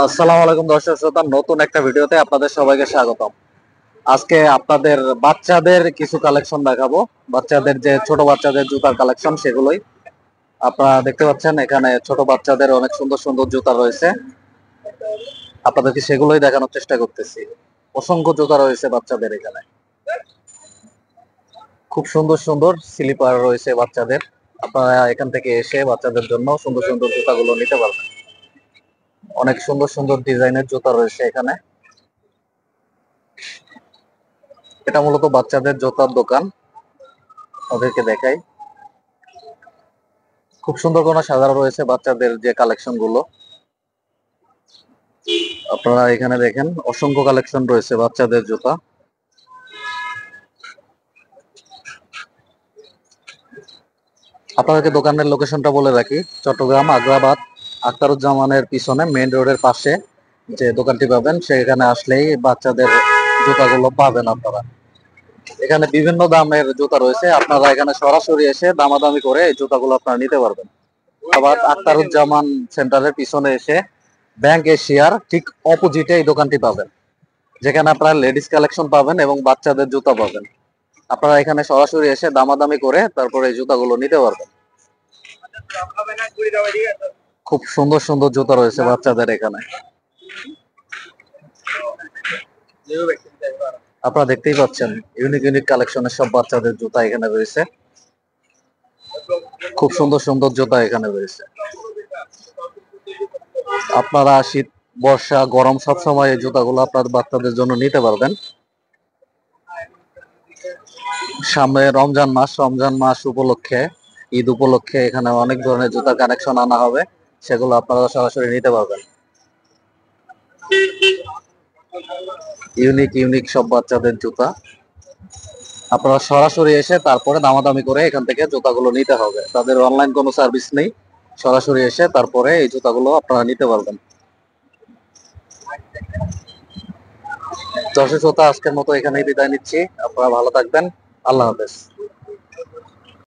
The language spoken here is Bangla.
আসসালামু আলাইকুম দর্শক শ্রোতা, নতুন একটা ভিডিওতে আপনাদের সবাইকে স্বাগতম। আজকে আপনাদের বাচ্চাদের কিছু কালেকশন দেখাবো। বাচ্চাদের যে ছোট বাচ্চাদের জুতার কালেকশন সেগুলোই আপনারা দেখতে পাচ্ছেন। এখানে ছোট বাচ্চাদের অনেক সুন্দর সুন্দর জুতা রয়েছে, আপনাদেরকে সেগুলোই দেখানোর চেষ্টা করতেছি। অসংখ্য জুতা রয়েছে বাচ্চাদের এখানে, খুব সুন্দর সুন্দর স্লিপার রয়েছে বাচ্চাদের। আপনারা এখান থেকে এসে বাচ্চাদের জন্য সুন্দর সুন্দর জুতাগুলো নিতে পারবেন। অনেক সুন্দর সুন্দর ডিজাইনের জুতা রয়েছে এখানে। এটা মূলত বাচ্চাদের জুতার দোকান, ওদেরকে দেখাই। খুব সুন্দর করে সাজানো রয়েছে বাচ্চাদের যে কালেকশন গুলো। আপনারা এখানে দেখেন, অসংখ্য কালেকশন রয়েছে বাচ্চাদের জুতা। আপনাদেরকে দোকানের লোকেশনটা বলে রাখি, চট্টগ্রাম আগ্রাবাদ আখতারুজ্জামানের পিছনে মেইন রোডের পাশে যে দোকানটি পাবেন, সেখানে আসলেই বাচ্চাদের জুতাগুলো পাবেন আপনারা। এখানে বিভিন্ন দামের জুতা রয়েছে, আপনারা এখানে সরাসরি এসে দামাদামি করে এই জুতাগুলো আপনারা নিতে পারবেন। আবার আখতারুজ্জামান সেন্টারের পিছনে এসে ব্যাংক এশিয়ার ঠিক অপোজিটে এই দোকানটি পাবেন, যেখানে আপনারা লেডিস কালেকশন পাবেন এবং বাচ্চাদের জুতা পাবেন। আপনারা এখানে সরাসরি এসে দামাদামি করে তারপরে এই জুতাগুলো নিতে পারবেন। খুব সুন্দর সুন্দর জুতা রয়েছে বাচ্চাদের এখানে, আপনারা দেখতেই পাচ্ছেন। ইউনিক ইউনিক কালেকশনের সব বাচ্চাদের জুতা এখানে রয়েছে। খুব সুন্দর সুন্দর জুতা এখানে রয়েছে। আপনারা শীত বর্ষা গরম সব সময় এই জুতাগুলো আপনার বাচ্চাদের জন্য নিতে পারবেন। সামনে রমজান মাস উপলক্ষে, ঈদ উপলক্ষে এখানে অনেক ধরনের জুতার কালেকশন আনা হবে, সেগুলো আপনারা সরাসরি নিতে পারবেন। ইউনিক ইউনিক সব বাচ্চাদের জুতা, আপনারা সরাসরি এসে তারপরে দামাদামি করে এখান থেকে জুতাগুলো নিতে হবে। তাদের অনলাইন কোনো সার্ভিস নেই, সরাসরি এসে তারপরে এই জুতাগুলো আপনারা নিতে পারবেন। দর্শক শ্রোতা, আজকের মতো এখানেই বিদায় নিচ্ছি। আপনারা ভালো থাকবেন। আল্লাহ হাফেজ।